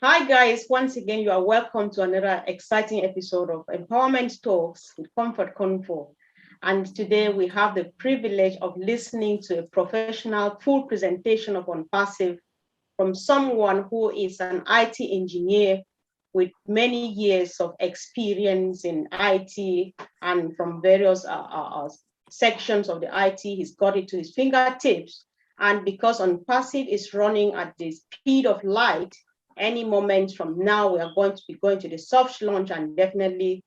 Hi guys, once again, you are welcome to another exciting episode of Empowerment Talks with Comfort Convo. And today we have the privilege of listening to a professional full presentation of OnPassive from someone who is an IT engineer with many years of experience in IT and from various sections of the IT, he's got it to his fingertips. And because OnPassive is running at the speed of light, any moment from now, we are going to be going to the soft launch and definitely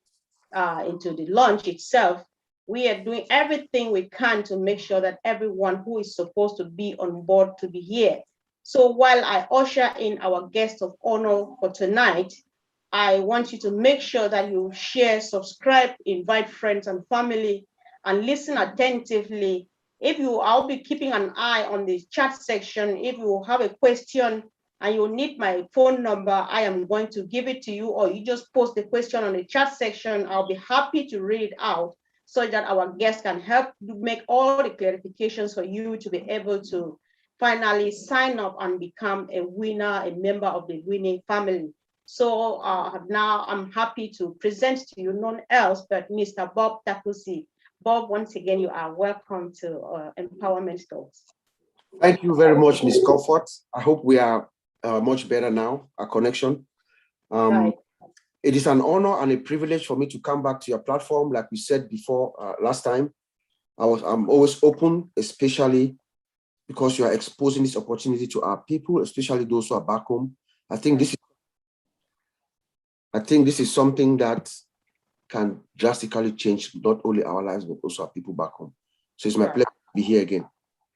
into the launch itself. We are doing everything we can to make sure that everyone who is supposed to be on board to be here. So while I usher in our guest of honor for tonight, I want you to make sure that you share, subscribe, invite friends and family, and listen attentively. I'll be keeping an eye on the chat section. If you have a question and you need my phone number, I am going to give it to you, or you just post the question on the chat section. I'll be happy to read it out so that our guests can help make all the clarifications for you to be able to finally sign up and become a winner, a member of the winning family. So now I'm happy to present to you none else but Mr. Bob Takusi. Bob, once again, you are welcome to Empowerment Talks. Thank you very much, Ms. Comfort. I hope we are much better now, our connection. Right. It is an honor and a privilege for me to come back to your platform. Like we said before last time, I'm always open, especially because you are exposing this opportunity to our people, especially those who are back home. I think this is something that can drastically change not only our lives, but also our people back home. So it's my pleasure to be here again.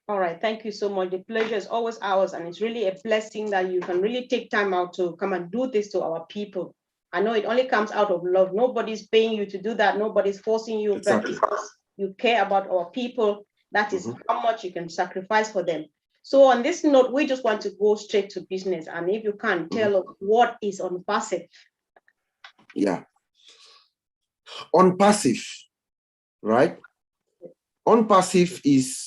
All right, thank you so much. The pleasure is always ours, and it's really a blessing that you can really take time out to come and do this to our people. I know it only comes out of love. Nobody's paying you to do that. Nobody's forcing you, Exactly. but because you care about our people, that is how much you can sacrifice for them. So on this note, we just want to go straight to business. And if you can tell us what is OnPassive. Yeah. OnPassive, right? OnPassive is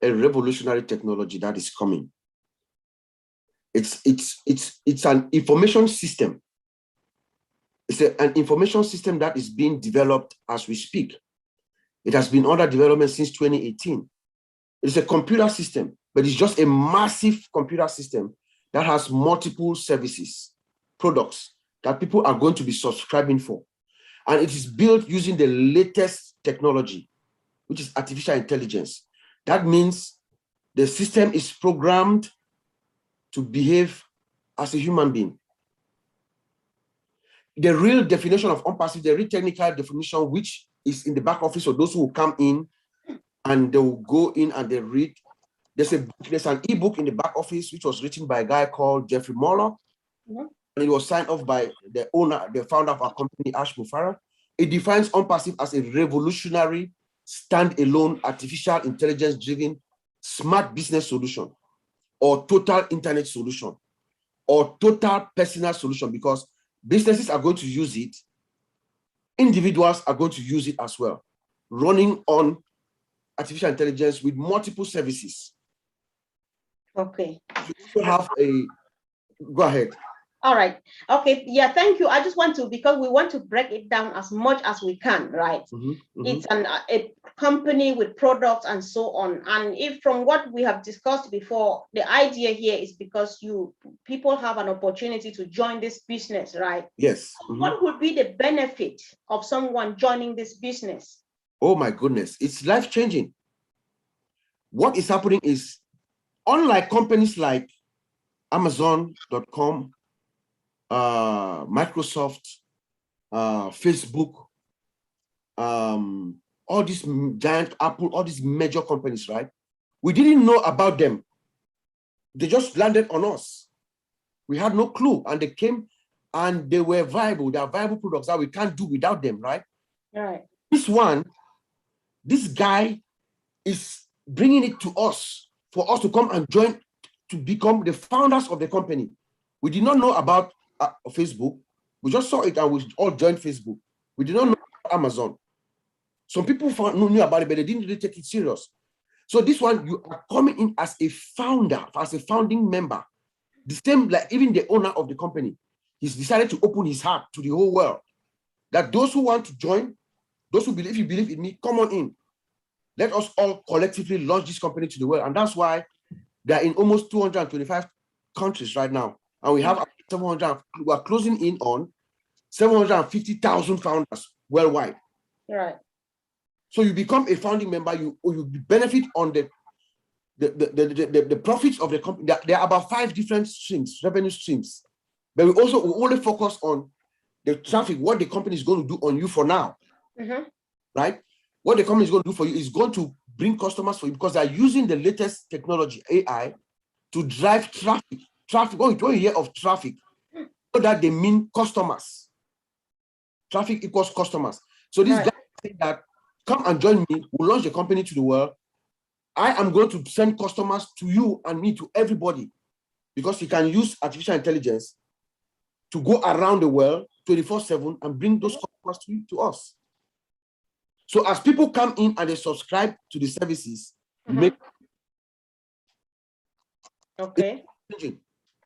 a revolutionary technology that is coming. It's an information system. It's an information system that is being developed as we speak. It has been under development since 2018. It's a computer system, but it's just a massive computer system that has multiple services, products that people are going to be subscribing for. And it is built using the latest technology, which is artificial intelligence. That means the system is programmed to behave as a human being. The real definition of OnPassive, the real technical definition, which is in the back office for those who will come in and they will go in and they read. There's an ebook in the back office which was written by a guy called Jeffrey Muller. And it was signed off by the owner, the founder of our company, Ash Mufarah. It defines OnPassive as a revolutionary, standalone, artificial intelligence-driven, smart business solution, or total internet solution, or total personal solution, because businesses are going to use it, individuals are going to use it as well, running on artificial intelligence with multiple services. Okay. You also have go ahead. All right. Okay. Yeah, thank you. I just want to, because we want to break it down as much as we can, right? It's a company with products and so on. And if from what we have discussed before, the idea here is because people have an opportunity to join this business, right? Yes. What would be the benefit of someone joining this business? Oh my goodness, it's life-changing. What is happening is, unlike companies like Amazon.com, Microsoft, Facebook, all these giant Apple, all these major companies, right? We didn't know about them. They just landed on us. We had no clue, and they came and they were viable. They are viable products that we can't do without them, right? Right. This guy is bringing it to us for us to come and join to become the founders of the company. We did not know about Facebook. We just saw it and we all joined Facebook. We did not know about Amazon. Some people knew about it, but they didn't really take it serious. So this one, you are coming in as a founder, as a founding member The same, like even the owner of the company, he's decided to open his heart to the whole world. That those who want to join, those who believe, if you believe in me, come on in. Let us all collectively launch this company to the world. And that's why they're in almost 225 countries right now. And we have 700, we are closing in on 750,000 founders worldwide. Right. So you become a founding member, you benefit on the profits of the company. There are about 5 different streams, revenue streams. But we only focus on the traffic, what the company is going to do on you for now. Right? What the company is going to do for you is going to bring customers for you because they're using the latest technology, AI, to drive traffic. Traffic, when you hear of traffic, so that they mean customers. Traffic equals customers. So this guy said that, come and join me, we'll launch the company to the world. I am going to send customers to you and me, to everybody, because you can use artificial intelligence to go around the world 24/7 and bring those customers to us. So as people come in and they subscribe to the services, you make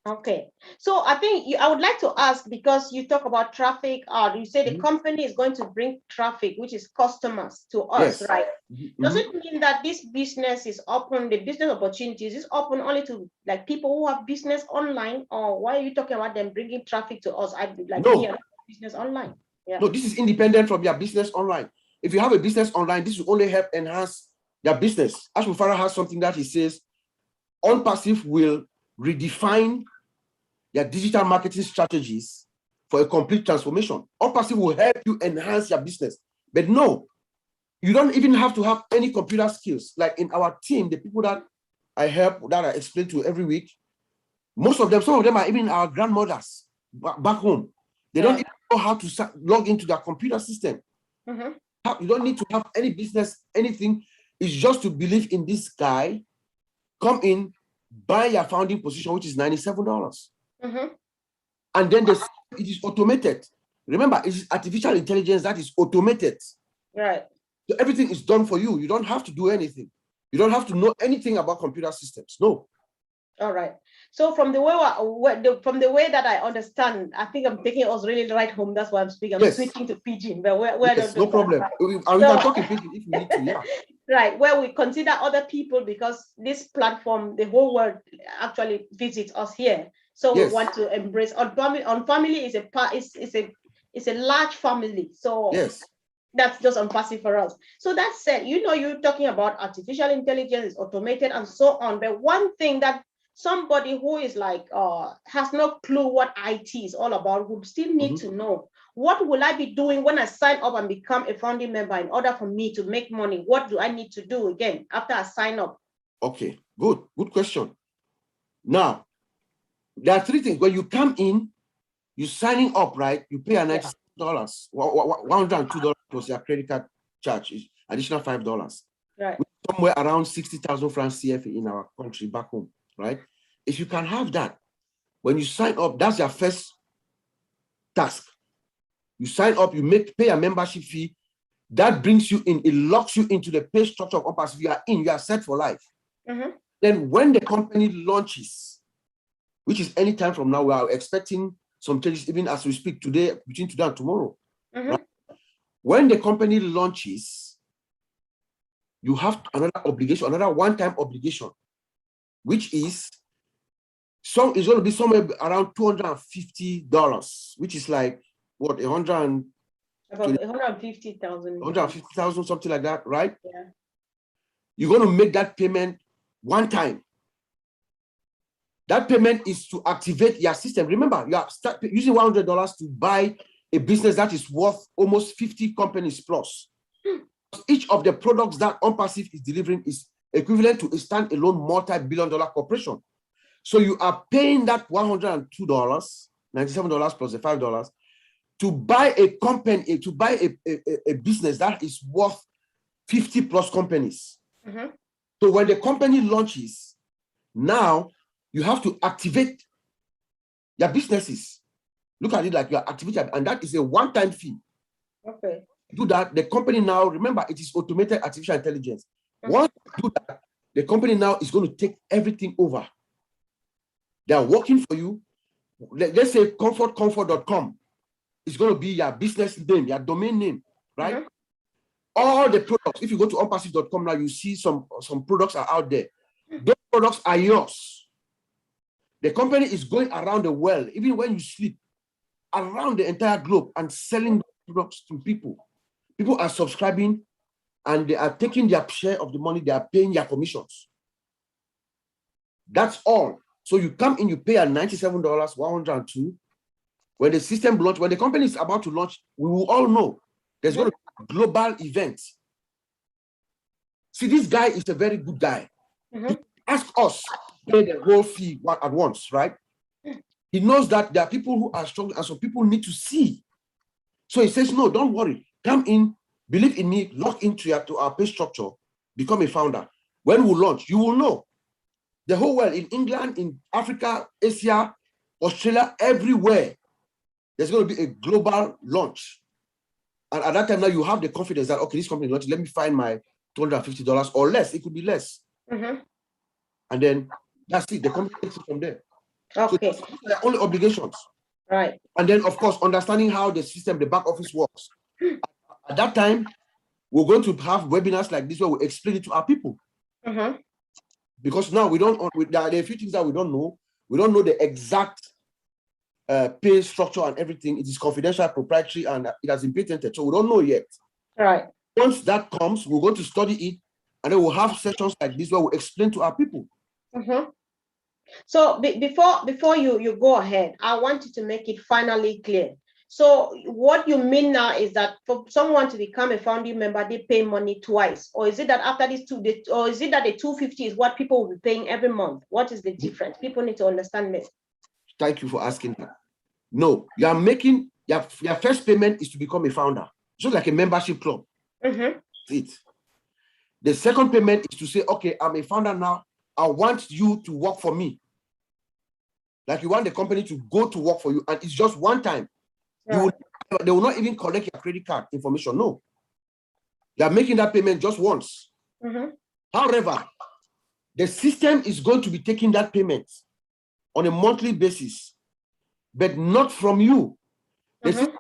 Okay. So I think I would like to ask, because you talk about traffic, you say the company is going to bring traffic, which is customers to us, right? Does it mean that this business is open, the business opportunities is open only to like people who have business online, or why are you talking about them bringing traffic to us? I'd like me and business online. No, this is independent from your business online. If you have a business online, this will only help enhance your business. Ashwin Farah has something that he says, OnPassive will redefine your digital marketing strategies for a complete transformation. OnPassive will help you enhance your business. But no, you don't even have to have any computer skills. Like in our team, the people that I help, that I explain to every week, most of them, some of them are even our grandmothers back home. They don't even know how to log into their computer system. You don't need to have any business, anything. It's just to believe in this guy, come in, buy your founding position, which is $97. And then it is automated. Remember, it is artificial intelligence that is automated. Right. So everything is done for you. You don't have to do anything. You don't have to know anything about computer systems. No. All right. So from the way that I understand, I think I'm taking us really right home. That's why I'm speaking. I'm switching to Pidgin. But yes, no problem. We can talk in Pidgin if you need to. Yeah. Right, where we consider other people, because this platform, the whole world actually visits us here. So we want to embrace. On family is a large family. So that's just OnPassive for us. So that said, you're talking about artificial intelligence, automated and so on. But one thing that somebody who is like has no clue what IT is all about would still need to know. What will I be doing when I sign up and become a founding member in order for me to make money? What do I need to do again after I sign up? Okay, good question. Now, there are 3 things. When you come in, you're signing up, right? You pay $96, $102 plus your credit card charge, is additional $5. Right. Somewhere around 60,000 francs CFA in our country back home, right? If you can have that, when you sign up, that's your first task. You sign up, you pay a membership fee. That brings you in, it locks you into the pay structure of OnPassive. You are set for life. Then when the company launches, which is any time from now, we are expecting some changes even as we speak today, between today and tomorrow. Right? When the company launches, you have another obligation, another one-time obligation, which is it's going to be somewhere around $250, which is like what, 150,000, something like that, right? Yeah. You're going to make that payment one time. That payment is to activate your system. Remember, you are using $100 to buy a business that is worth almost 50 companies plus. Each of the products that OnPassive is delivering is equivalent to a standalone multi-billion-dollar corporation. So you are paying that $102, $97 plus the $5 to buy a company, to buy a business that is worth 50 plus companies. So when the company launches, now you have to activate your businesses. Look at it like you are activating, and that is a one-time fee. Okay. Do that, the company now, remember, it is automated artificial intelligence. Once you do that, the company now is going to take everything over. They are working for you. Let's say comfort.com is going to be your business name, your domain name, right? Mhm. All the products, if you go to onpassive.com now, you see some products are out there. Those products are yours. The company is going around the world, even when you sleep, around the entire globe and selling products to people. People are subscribing and they are taking their share of the money, they are paying their commissions. That's all. So you come in, you pay at $97, 102. When the system launch, when the company is about to launch, we will all know there's going to be a global event. See, this guy is a very good guy. He ask us to pay the whole fee at once, right? He knows that there are people who are strong and some people need to see. So he says, no, don't worry. Come in, believe in me, log into our pay structure, become a founder. When we launch, you will know. The whole world, in England, in Africa, Asia, Australia, everywhere, there's going to be a global launch. And at that time, now you have the confidence that, okay, this company launch, let me find my $250 or less. It could be less. And then that's it. The company takes it from there. Okay. So these are the only obligations. Right. And then, of course, understanding how the system, the back office works. At that time, we're going to have webinars like this where we explain it to our people. Because now there are a few things that we don't know. We don't know the exact pay structure and everything. It is confidential, proprietary, and it has been patented. So we don't know yet. Right. Once that comes, we're going to study it, and then we'll have sessions like this where we explain to our people. So before you go ahead, I want you to make it finally clear. So what you mean now is that for someone to become a founding member, they pay money twice, or is it that after these or is it that the 250 is what people will be paying every month? What is the difference? People need to understand this. Thank you for asking that. No, you are making your first payment is to become a founder, just like a membership club. It. The second payment is to say, okay, I'm a founder now. I want you to work for me. Like you want the company to go to work for you, and it's just one time. They will not even collect your credit card information. No. You are making that payment just once. However, the system is going to be taking that payment on a monthly basis, but not from you. The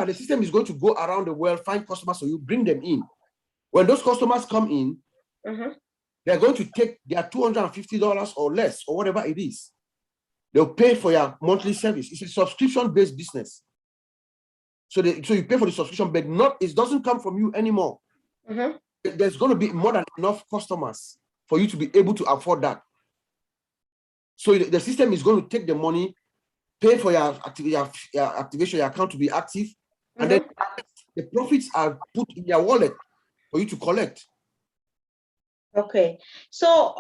system is going to go around the world, find customers, so you bring them in. When those customers come in, they're going to take their $250 or less, or whatever it is. They'll pay for your monthly service. It's a subscription-based business. So you pay for the subscription, but it doesn't come from you anymore. There's going to be more than enough customers for you to be able to afford that. So the system is going to take the money, pay for your activation, your account to be active, and then the profits are put in your wallet for you to collect. Okay, so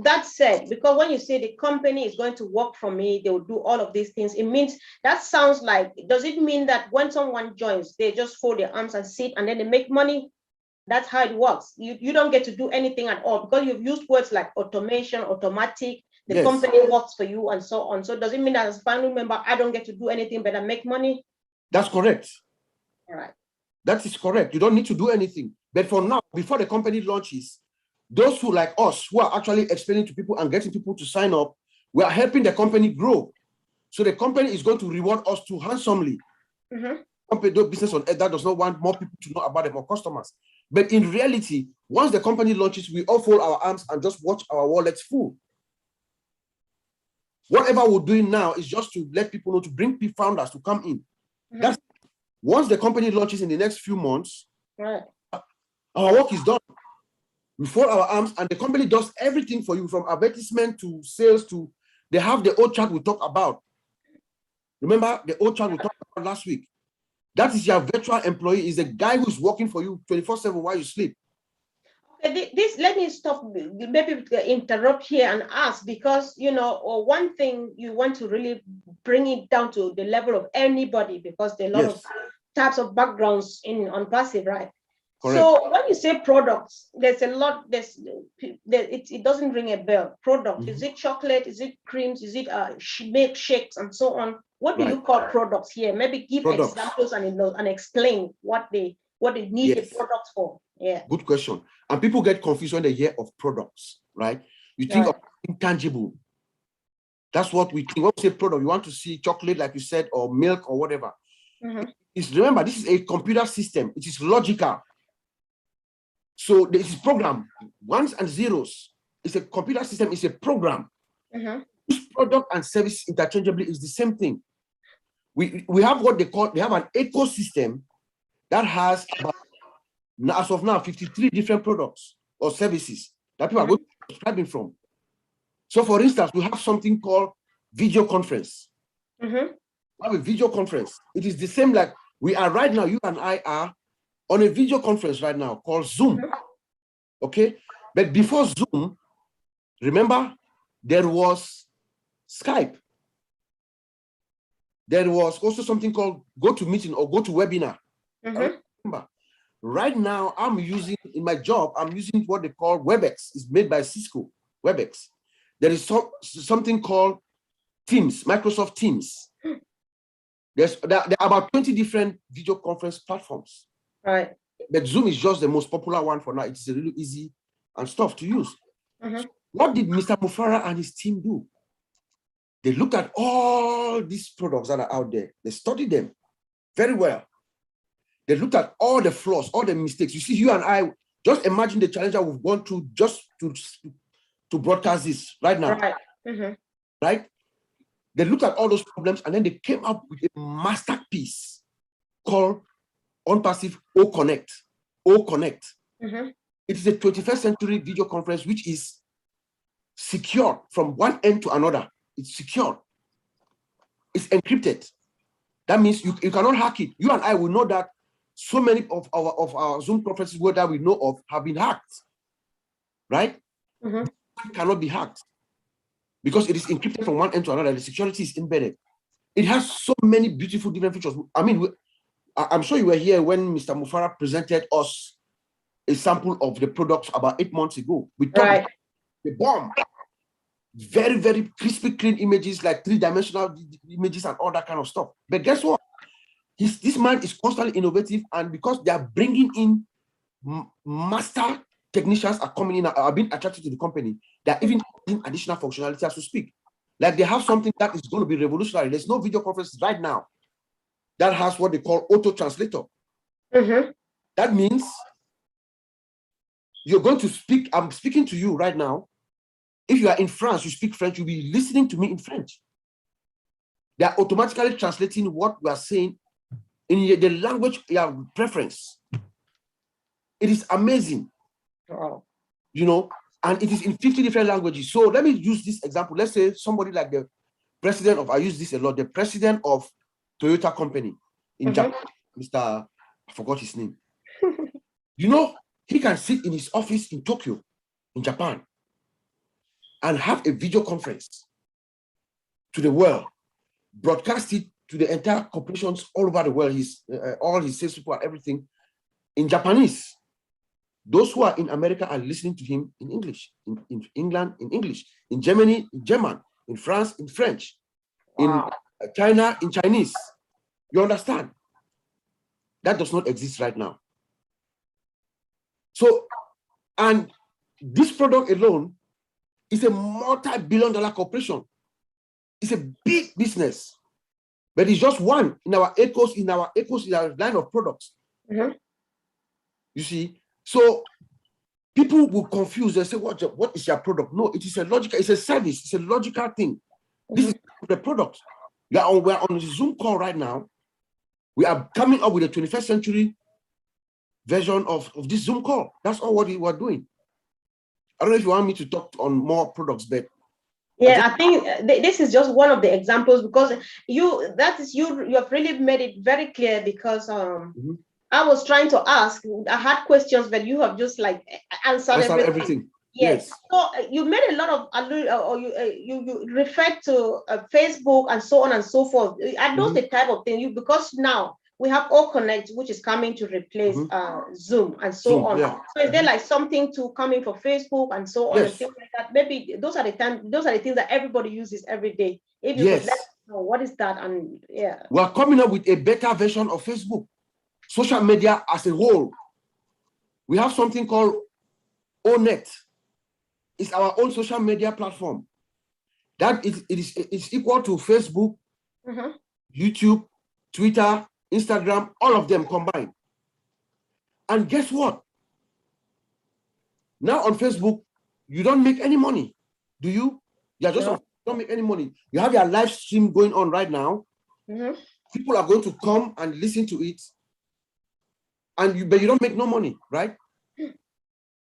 that said, because when you say the company is going to work for me, they will do all of these things, it means, that sounds like, does it mean that when someone joins, they just fold their arms and sit and then they make money? That's how it works. You don't get to do anything at all, because you've used words like automation, automatic, the company works for you and so on. So does it mean that as a founding member, I don't get to do anything but I make money? That's correct. All right. That is correct. You don't need to do anything. But for now, before the company launches, those who like us, who are actually explaining to people and getting people to sign up, we are helping the company grow. So the company is going to reward us too handsomely. Company do business on earth that does not want more people to know about them or customers. But in reality, once the company launches, we all fold our arms and just watch our wallets full. Whatever we're doing now is just to let people know, to bring founders to come in. That's once the company launches in the next few months, our work is done. We fold our arms and the company does everything for you, from advertisement to sales to, they have the old chart we talked about. Remember the old chart we talked about last week? That is your virtual employee, is the guy who's working for you 24/7 while you sleep. Okay, let me stop, maybe interrupt here and ask, because, one thing you want to really bring it down to the level of anybody, because there are a lot of types of backgrounds on passive, right? Correct. So when you say products, there's a lot, it doesn't ring a bell. Product, is it chocolate? Is it creams? Is it make shakes and so on? What do you call products here? Maybe give examples and explain what they need the products for. Yeah. Good question. And people get confused when they hear of products, right? You think of intangible. That's what we think. When we say product, you want to see chocolate, like you said, or milk or whatever. Mm-hmm. Remember, this is a computer system. It is logical. So this is program, ones and zeros. It's a computer system, it's a program. Mm-hmm. Product and service interchangeably is the same thing. We have what they have an ecosystem that has about, as of now, 53 different products or services that people are going to be subscribing from. So for instance, we have something called video conference. Mm-hmm. We have a video conference. It is the same like we are right now, you and I are on a video conference right now called Zoom. Mm-hmm. Okay? But before Zoom, remember, there was Skype. There was also something called GoToMeeting or GoToWebinar. Mm-hmm. Remember, right now, I'm using, in my job, I'm using what they call WebEx. It's made by Cisco, WebEx. There is something called Teams, Microsoft Teams. There are about 20 different video conference platforms. Right. But Zoom is just the most popular one for now. It's really easy and stuff to use. Mm-hmm. So what did Mr. Mufara and his team do? They looked at all these products that are out there. They studied them very well. They looked at all the flaws, all the mistakes. You see, you and I, just imagine the challenge that we've gone through just to broadcast this right now. Right. Mm-hmm. Right? They looked at all those problems and then they came up with a masterpiece called OnPassive OConnect. OConnect. Mm-hmm. It is a 21st century video conference which is secure from one end to another. It's secure. It's encrypted. That means you cannot hack it. You and I will know that so many of our Zoom conferences that we know of have been hacked. Right? Mm-hmm. It cannot be hacked because it is encrypted from one end to another. The security is embedded. It has so many beautiful different features. I mean, I'm sure you were here when Mr. Mufara presented us a sample of the products about 8 months ago. We talked about the bomb. Very, very crispy, clean images, like 3-dimensional images and all that kind of stuff. But guess what? This man is constantly innovative, and because they are bringing in master technicians are coming in, are being attracted to the company, they are even adding additional functionality as we speak. Like they have something that is going to be revolutionary. There's no video conference right now that has what they call auto translator. Mm-hmm. That means you're going to speak, I'm speaking to you right now. If you are in France, you speak French, you'll be listening to me in French. They are automatically translating what we are saying in the language your preference. It is amazing. Wow. You know, and it is in 50 different languages. So let me use this example. Let's say somebody like the president of, I use this a lot, the president of Toyota company in Japan, Mr. I forgot his name. You know, he can sit in his office in Tokyo, in Japan, and have a video conference to the world, broadcast it to the entire corporations all over the world, all his salespeople and everything in Japanese. Those who are in America are listening to him in English, in England, in English, in Germany, in German, in France, in French, in China, in Chinese. You understand? That does not exist right now. So, and this product alone is a multi-billion-dollar corporation. It's a big business, but it's just one in our line of products. Mm-hmm. You see, so people will confuse. They say, "What is your product?" No, it is a logical. It's a service. It's a logical thing. Mm-hmm. This is the product. We're on a Zoom call right now. We are coming up with a 21st century version of this Zoom call. That's all what we were doing. I don't know if you want me to talk on more products, but yeah, I think this is just one of the examples, because you have really made it very clear, because I was trying to ask, I had questions, but you have just like answered everything. Yes. So you made a lot of or you referred to Facebook and so on and so forth. Are those the type of thing because now we have OConnect, which is coming to replace Zoom and so on. Yeah. So is there like something to coming for Facebook and so on and things like that? Maybe those are the things that everybody uses every day. If you could let us know what is that, and we are coming up with a better version of Facebook, social media as a whole. We have something called Onet. It's our own social media platform That it's equal to Facebook, Mhm. YouTube, Twitter, Instagram, all of them combined. And guess what? Now on Facebook, you don't make any money, do you? You're just No. don't make any money. You have your live stream going on right now. Mhm. People are going to come and listen to it, and but you don't make no money, right?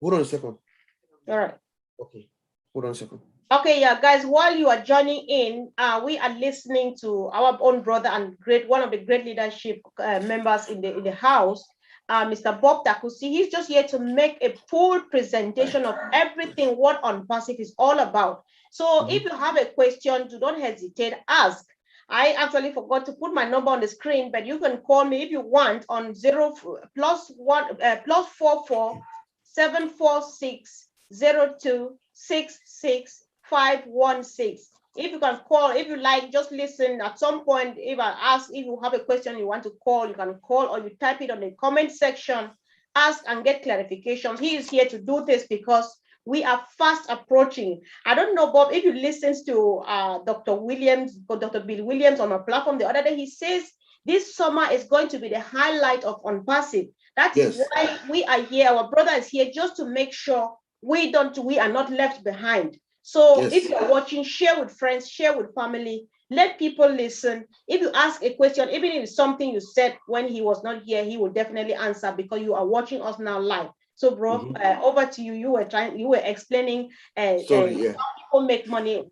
Hold on a second. All right. Okay, hold on a second. Okay, yeah, guys, while you are joining in, we are listening to our own brother and one of the great leadership members in the house, Mr. Bob Takusi. He's just here to make a full presentation of everything what OnPassive is all about. So if you have a question, do not hesitate, ask. I actually forgot to put my number on the screen, but you can call me if you want on +44 746 0266 516. If you can call, if you like, just listen. At some point, if I ask, if you have a question you want to call, you can call, or you type it on the comment section, ask and get clarification. He is here to do this because we are fast approaching. I don't know, Bob, if you listen to Dr. Bill Williams on our platform the other day, he says this summer is going to be the highlight of OnPassive. That is why we are here. Our brother is here just to make sure we are not left behind. So if you're watching, share with friends, share with family, let people listen. If you ask a question, even if it's something you said when he was not here, he will definitely answer because you are watching us now live. So, bro, over to you. You were explaining how people make money.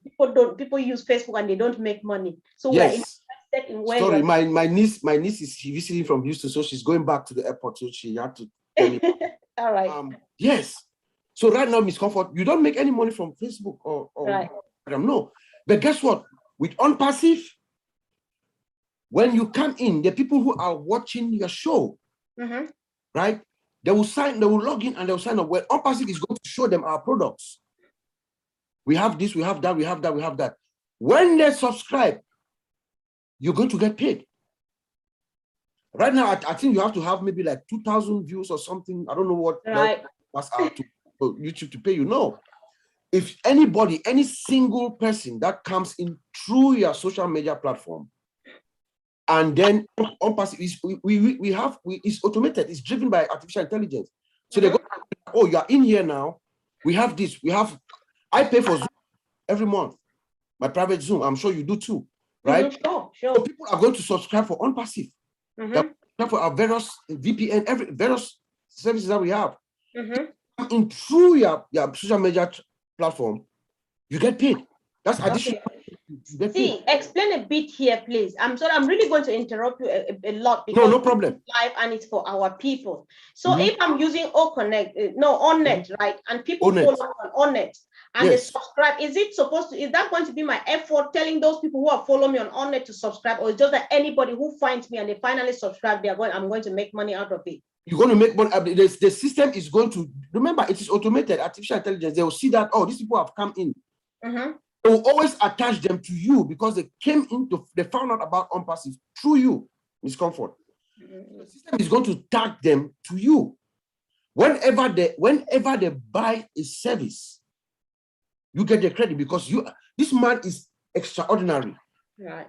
People use Facebook and they don't make money. So we're interested in where Sorry, my niece is visiting from Houston, so she's going back to the airport, so she had to tell me. All right. Yes. So right now, Miss Comfort, you don't make any money from Facebook or right. No. But guess what? With OnPassive, when you come in, the people who are watching your show, right? They will log in and they will sign up. Well, OnPassive is going to show them our products. We have this, we have that, we have that, we have that. When they subscribe, you're going to get paid. Right now, I think you have to have maybe like 2,000 views or something. I don't know what was to YouTube to pay you. No. If anybody, any single person that comes in through your social media platform, and then OnPassive is automated, it's driven by artificial intelligence. So they go, oh, you are in here now. We have this, I pay for Zoom every month, my private Zoom. I'm sure you do too, right? Sure. So people are going to subscribe for OnPassive. For our various VPN, various services that we have. In through your social media platform, you get paid. That's additional. See, explain a bit here, please. I'm sorry, I'm really going to interrupt you a lot because no problem. It's live and it's for our people. So if I'm using OnNet, right, and people follow on OnNet and they subscribe, is that going to be my effort telling those people who are following me on OnNet to subscribe, or is just that anybody who finds me and they finally subscribe, I'm going to make money out of it? You're going to make money. The system is going to, remember, it is automated, artificial intelligence. They will see that, oh, these people have come in. They will always attach them to you because they found out about OnPassive through you, Ms. Comfort. The system is going to tag them to you. Whenever they buy a service, you get the credit because this man is extraordinary. Right.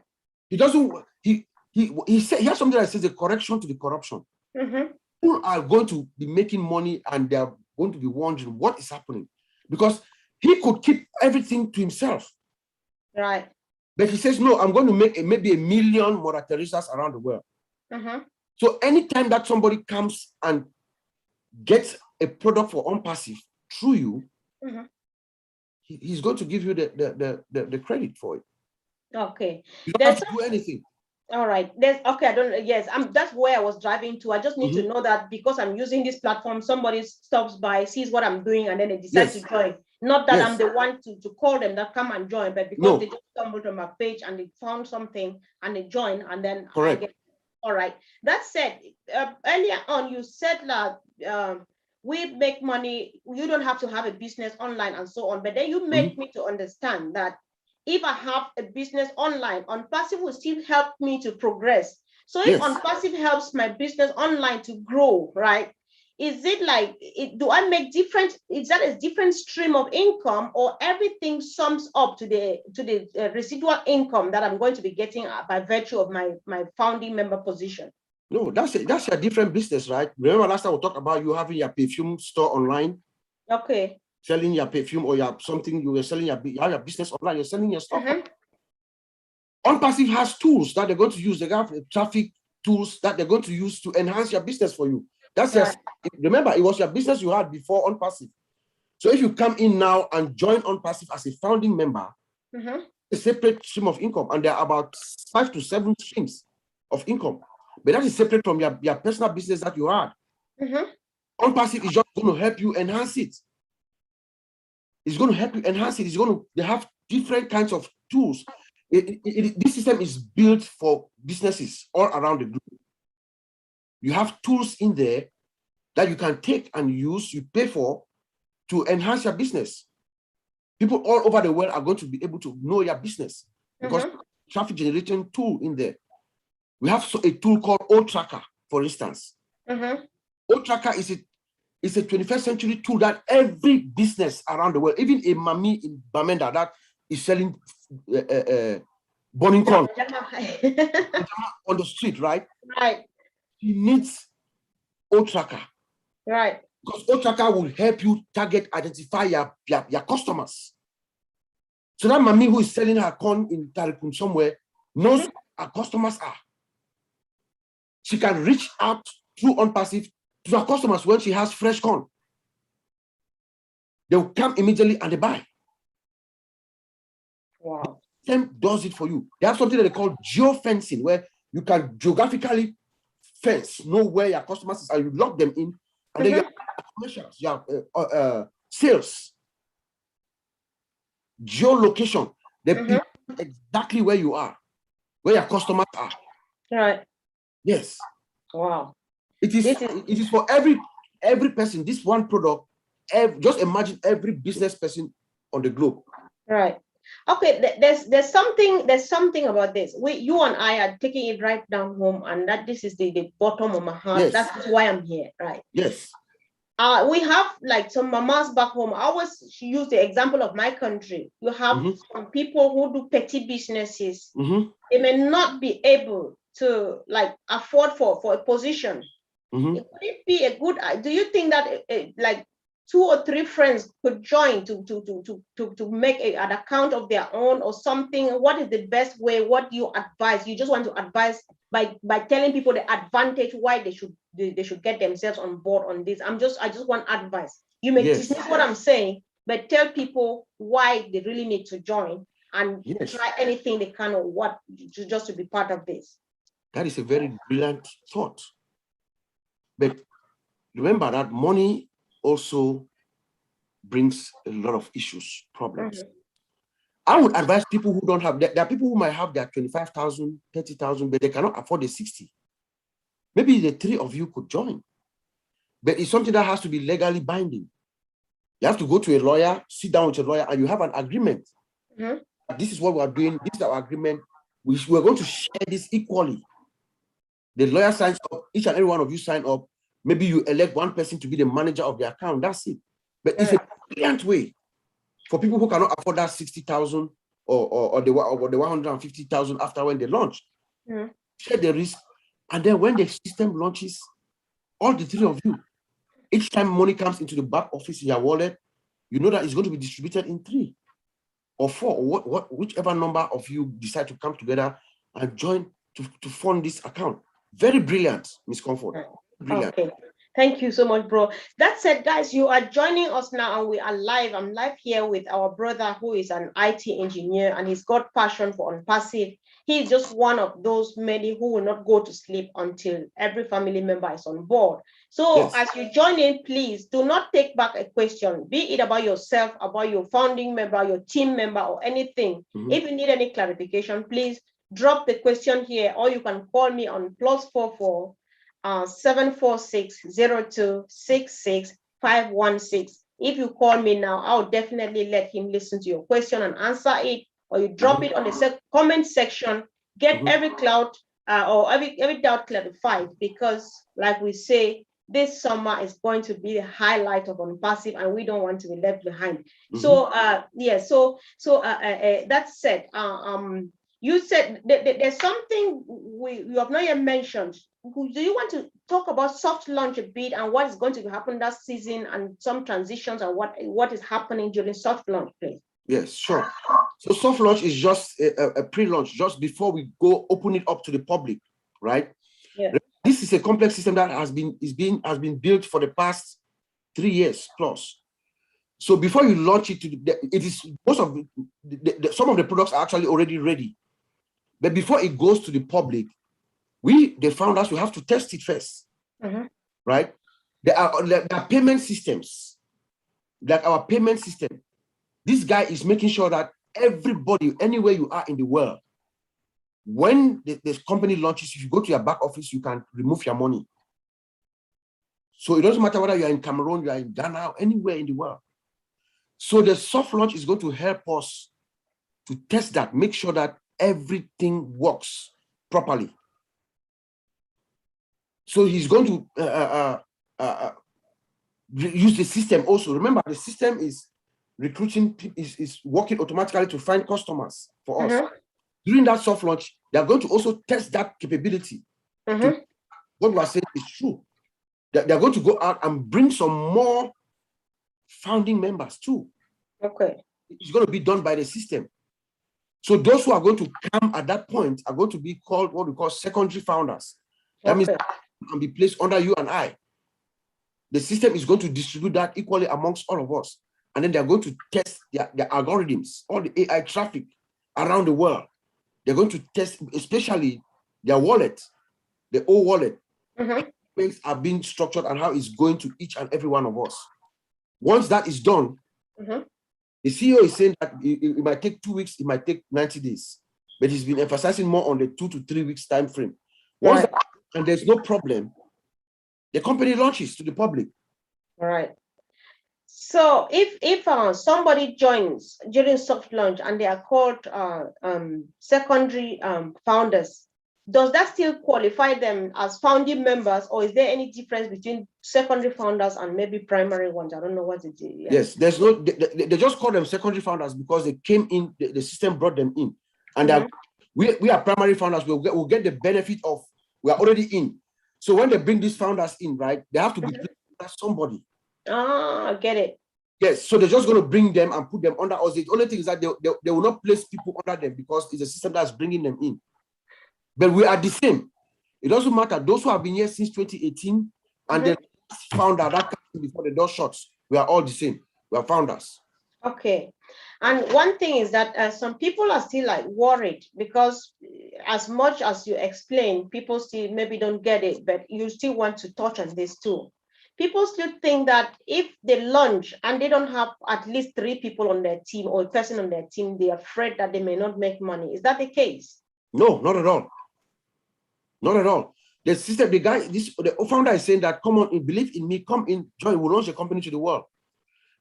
He doesn't, he has something that says the correction to the corruption. People are going to be making money and they're going to be wondering what is happening because he could keep everything to himself. Right. But he says, no, I'm going to make maybe 1 million Mother Teresas around the world. So anytime that somebody comes and gets a product for OnPassive through you, he's going to give you the credit for it. Okay. You don't have to do anything. All right. That's where I was driving to. I just need to know that because I'm using this platform, somebody stops by, sees what I'm doing, and then they decide to join. Not that I'm the one to call them that come and join, but because they just stumbled on my page and they found something and they join, and then all right. That said, earlier on you said that we make money, you don't have to have a business online and so on, but then you made me to understand that if I have a business online, OnPassive will still help me to progress. So if OnPassive helps my business online to grow, right? is it like, do I make different, is that a different stream of income, or everything sums up to the residual income that I'm going to be getting by virtue of my founding member position? No, that's a different business, right? Remember last time we talked about you having your perfume store online? Okay. Selling your perfume or your something, you were selling you have your business online, you're selling your stuff. OnPassive has tools that they're going to use. They have traffic tools that they're going to use to enhance your business for you. That's right. Remember, it was your business you had before OnPassive. So if you come in now and join OnPassive as a founding member, a separate stream of income, and there are about 5 to 7 streams of income. But that is separate from your personal business that you had. OnPassive is just going to help you enhance it. It's going to help you enhance it. They have different kinds of tools. This system is built for businesses all around the globe. You have tools in there that you can take and use, you pay for, to enhance your business. People all over the world are going to be able to know your business because traffic generation tool in there. We have a tool called O-Tracker, for instance. O-Tracker is a 21st century tool that every business around the world, even a mommy in Bamenda that is selling burning corn on the street, right? Right. He needs O-Tracker. Right. Because O-Tracker will help you identify your customers. So that mommy who is selling her corn in Tarikun somewhere knows who her customers are. She can reach out through OnPassive to her customers when she has fresh corn. They will come immediately and they buy. Wow. Them does it for you. They have something that they call geofencing, where you can geographically fence, know where your customers are, you log them in, and then you have commercials, you have sales, geolocation. They pinpoint exactly where you are, where your customers are. Right. Yes. Wow. It is for every person. This one product. Just imagine every business person on the globe. Right. Okay. There's something about this. You and I are taking it right down home, and that this is the bottom of my heart. Yes. That's why I'm here. Right. Yes. We have like some mamas back home. I always use the example of my country. You have some people who do petty businesses. They may not be able to like afford for a position. It could be a good. Do you think that like 2 or 3 friends could join to make an account of their own or something? What is the best way? What do you advise? You just want to advise by telling people the advantage why they should get themselves on board on this. I just want advice. You may dismiss what I'm saying, but tell people why they really need to join and try anything they can or what just to be part of this. That is a very brilliant thought. But remember that money also brings a lot of issues, problems. I would advise people who don't have, there are people who might have their 25,000, 30,000, but they cannot afford the 60. Maybe the 3 of you could join. But it's something that has to be legally binding. You have to go to a lawyer, sit down with a lawyer, and you have an agreement. This is what we are doing. This is our agreement. We're going to share this equally. The lawyer signs up, each and every one of you sign up. Maybe you elect one person to be the manager of the account. That's it. But it's a brilliant way for people who cannot afford that 60,000 or the 150,000 after when they launch. Share the risk. And then when the system launches, all the 3 of you, each time money comes into the back office in your wallet, you know that it's going to be distributed in 3 or 4, or whichever number of you decide to come together and join to fund this account. Very brilliant, Ms. Comfort. Brilliant. Okay. Thank you so much, bro. That said, guys, you are joining us now and we are live. I'm live here with our brother who is an IT engineer and he's got passion for OnPassive. He's just one of those many who will not go to sleep until every family member is on board. So as you join in, please do not take back a question, be it about yourself, about your founding member, your team member, or anything. If you need any clarification, please drop the question here, or you can call me on +44 746-0266-516. If you call me now, I'll definitely let him listen to your question and answer it, or you drop it on the comment section. Get every cloud or every doubt clarified, because like we say, this summer is going to be the highlight of OnPassive, and we don't want to be left behind. So that said, you said there's something you have not yet mentioned. Do you want to talk about soft launch a bit and what is going to happen that season and some transitions and what is happening during soft launch, please? Yes, sure. So soft launch is just a pre-launch, just before we go open it up to the public, right? Yeah. This is a complex system that has been built for the past 3 years plus. So before you launch it some of the products are actually already ready. But before it goes to the public, the founders, we have to test it first, right? There are payment systems, like our payment system. This guy is making sure that everybody, anywhere you are in the world, when the company launches, if you go to your back office, you can remove your money. So it doesn't matter whether you're in Cameroon, you're in Ghana, anywhere in the world. So the soft launch is going to help us to test that, make sure that everything works properly. So he's going to use the system also. Remember, the system is recruiting, is working automatically to find customers for us. During that soft launch, they are going to also test that capability. What we are saying is true. They're going to go out and bring some more founding members too. Okay. It's going to be done by the system. So those who are going to come at that point are going to be called what we call secondary founders. That means they can be placed under you and I. The system is going to distribute that equally amongst all of us. And then they're going to test their algorithms, all the AI traffic around the world. They're going to test, especially their wallet, the old wallet. Things are being structured and how it's going to each and every one of us. Once that is done, the CEO is saying that it might take 2 weeks, it might take 90 days, but he's been emphasizing more on the 2 to 3 weeks time frame. Once that, and there's no problem, the company launches to the public. All right. So if somebody joins during soft launch and they are called secondary founders, does that still qualify them as founding members, or is there any difference between secondary founders and maybe primary ones? I don't know what it is. Yeah. Yes, there's no, they just call them secondary founders because they came in, the system brought them in. And we are primary founders, we'll get the benefit of, we are already in. So when they bring these founders in, right, they have to be somebody. I get it. Yes, so they're just going to bring them and put them under us. The only thing is that they will not place people under them because it's a system that's bringing them in. But we are the same. It doesn't matter. Those who have been here since 2018 and then founder that before the door shuts, we are all the same. We are founders. Okay. And one thing is that some people are still like worried because as much as you explain, people still maybe don't get it, but you still want to touch on this too. People still think that if they launch and they don't have at least 3 people on their team or a person on their team, they're afraid that they may not make money. Is that the case? No, not at all. Not at all. The system, the founder is saying that, come on, believe in me, come in, join, we'll launch a company to the world.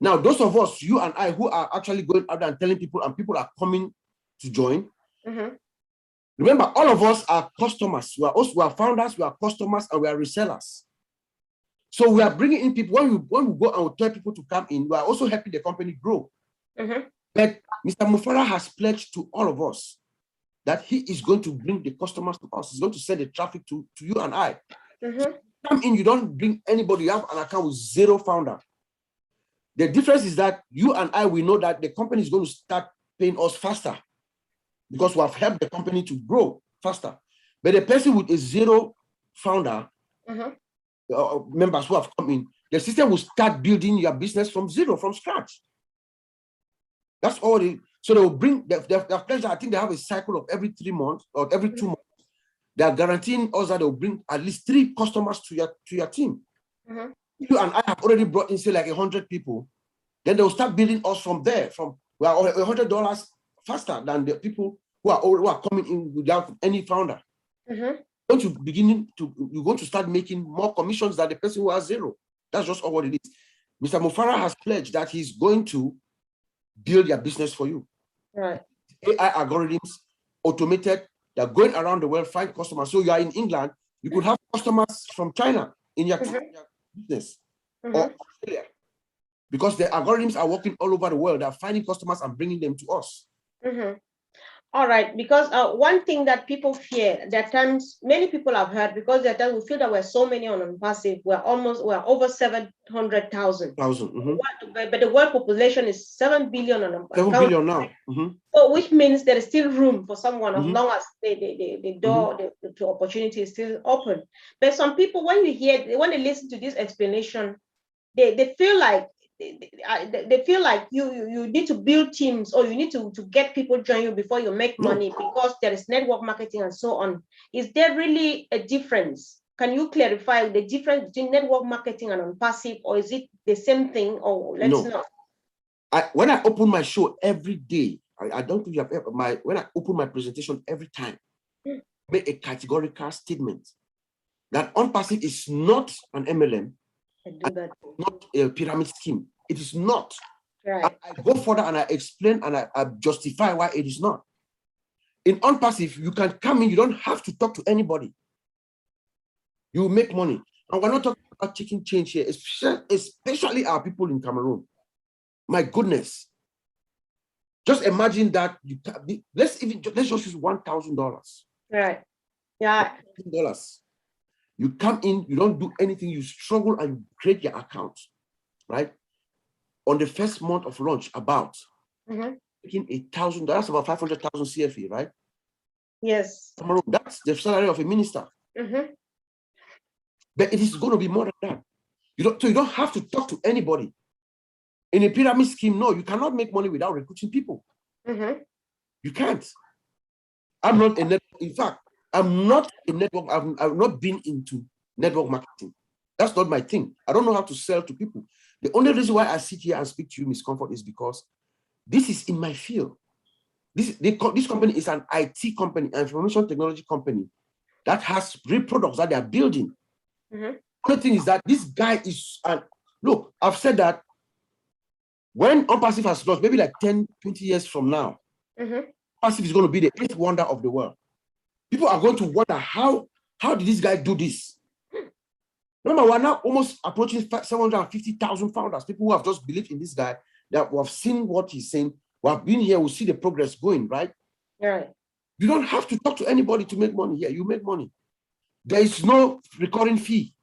Now, those of us, you and I, who are actually going out there and telling people, and people are coming to join. Remember, all of us are customers. We are founders, we are customers, and we are resellers. So we are bringing in people. When we go and we tell people to come in, we are also helping the company grow. But Mr. Mufara has pledged to all of us that he is going to bring the customers to us. He's going to send the traffic to you and I. Come in, you don't bring anybody. You have an account with 0 founder. The difference is that you and I, we know that the company is going to start paying us faster because we have helped the company to grow faster. But the person with a 0 founder, members who have come in, the system will start building your business from 0, from scratch. That's all. So they will bring their pleasure. I think they have a cycle of every 3 months or every 2 months. They are guaranteeing us that they will bring at least 3 customers to your team. You and I have already brought in, say, like 100 people. Then they will start building us from there. We are $100 faster than the people who are coming in without any founder. You're going to start making more commissions than the person who has 0. That's just all what it is. Mr. Mufara has pledged that he's going to build your business for you. Right. AI algorithms, automated, they're going around the world, find customers. So you are in England, you could have customers from China in your team. business Mhm. or Australia, because the algorithms are working all over the world. They're finding customers and bringing them to us. Mhm. All right, because one thing that people fear, there are times many people have heard, because there are times we feel that we're so many on passive, we're over 700,000. Mhm. But the world population is 7 billion on 7 billion now. Mhm. So which means there is still room for someone as Mhm. long as the door to opportunity is still open. But some people, when they listen to this explanation, they feel like they feel like you need to build teams, or you need to get people join you before you make money, because there is network marketing and so on. Is there really a difference? Can you clarify the difference between network marketing and on passive, or is it the same thing? Or let's know. When I open my show every day, I don't think you have ever, when I open my presentation every time, make a categorical statement that on passive is not an MLM, not a pyramid scheme. It is not. Right. I go further and I explain and I justify why it is not. In on passive, you can come in, you don't have to talk to anybody. You make money. And we're not talking about chicken change here, especially our people in Cameroon. My goodness. Just imagine that let's just use $1,000. Right. Yeah. $1,000. You come in, you don't do anything, you struggle and you create your account, right? On the first month of launch, making $1,000, that's about 500,000 CFA, right? Yes. That's the salary of a minister. But it is going to be more than that. So you don't have to talk to anybody. In a pyramid scheme, no, you cannot make money without recruiting people. You can't. I'm not a network. In fact, I'm not a network. I've not been into network marketing. That's not my thing. I don't know how to sell to people. The only reason why I sit here and speak to you, Ms. Comfort, is because this is in my field. This company is an IT company, an information technology company that has real products that they are building. The only thing is that this guy is, look, I've said that when OnPassive has launched, maybe like 10, 20 years from now, Passive is going to be the eighth wonder of the world. People are going to wonder, how did this guy do this? Remember, we're now almost approaching 750,000 founders, people who have just believed in this guy, that we have seen what he's saying. We have been here, we see the progress going, right? Right. You don't have to talk to anybody to make money here. You make money. There is no recurring fee.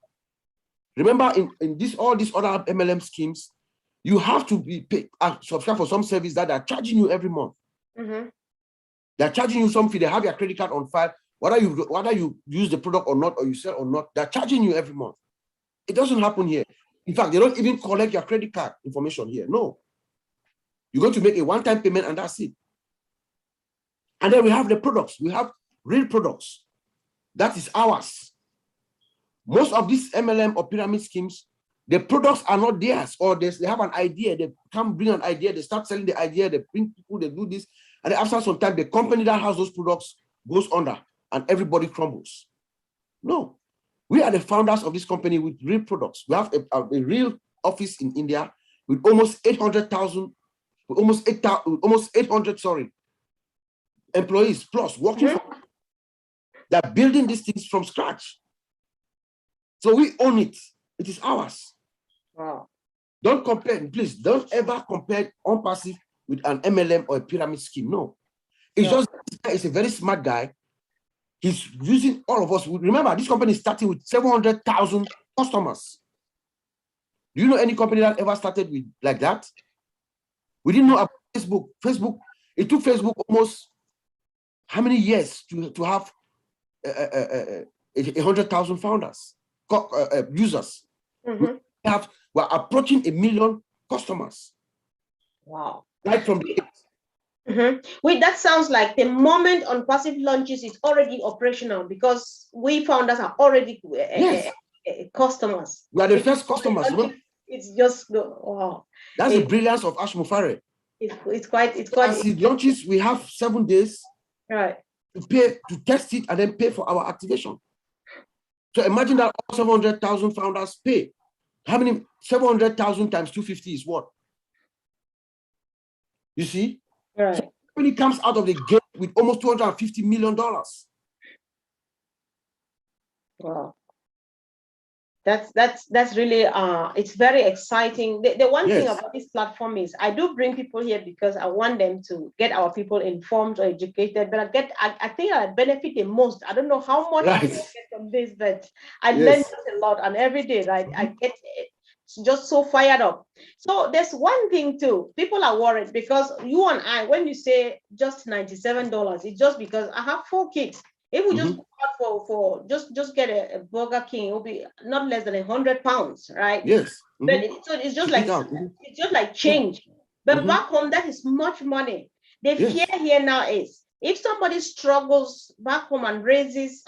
Remember, in all these other MLM schemes, you have to be paid, subscribe for some service that are charging you every month. They're charging you some fee. They have your credit card on file. Whether you use the product or not, or you sell or not, they're charging you every month. It doesn't happen here. In fact, they don't even collect your credit card information here. No. You're going to make a one-time payment and that's it. And then we have the products. We have real products. That is ours. Most of these MLM or pyramid schemes, the products are not theirs, or they have an idea. They come bring an idea. They start selling the idea. They bring people. They do this, and after some time, the company that has those products goes under, and everybody crumbles. No, we are the founders of this company with real products. We have a real office in India with almost 800,000, almost 800, employees plus working for. They're building these things from scratch. So we own it. It is ours. Wow. Don't compare, please, don't ever compare OnPassive with an MLM or a pyramid scheme. No. It's just, this guy is a very smart guy. He's using all of us. Remember, this company is starting with 700,000 customers. Do you know any company that ever started with like that? We didn't know about Facebook. It took Facebook almost how many years to have 100,000 founders, users. We're approaching 1 million customers. Wow. Right from the Wait, that sounds like the moment OnPassive launches, it's already operational, because we founders are already customers. We are the first customers. It's just wow. That's the brilliance of Ash Mufareh. It's quite. As it launches, we have 7 days to pay, to test it, and then pay for our activation. So imagine that all 700,000 founders pay. How many? 700,000 times 250 is what? You see? Right. So when it comes out of the gate with almost $250 million. Wow. That's really it's very exciting. The one thing Yes. about this platform is I do bring people here because I want them to get our people informed or educated, but I think I benefit the most. I don't know how much Right. people get from this, but I learn Yes. a lot, and every day, right, I get just so fired up. So there's one thing too, people are worried because you and I, when you say just $97, it's just because I have 4 kids. If we just Mhm. go out for just get a Burger King, it'll be not less than £100, right? Yes. But Mhm. so To eat out. Mhm. it's just like Yeah. change. But Mhm. back home, that is much money. The fear Yes. here now is if somebody struggles back home and raises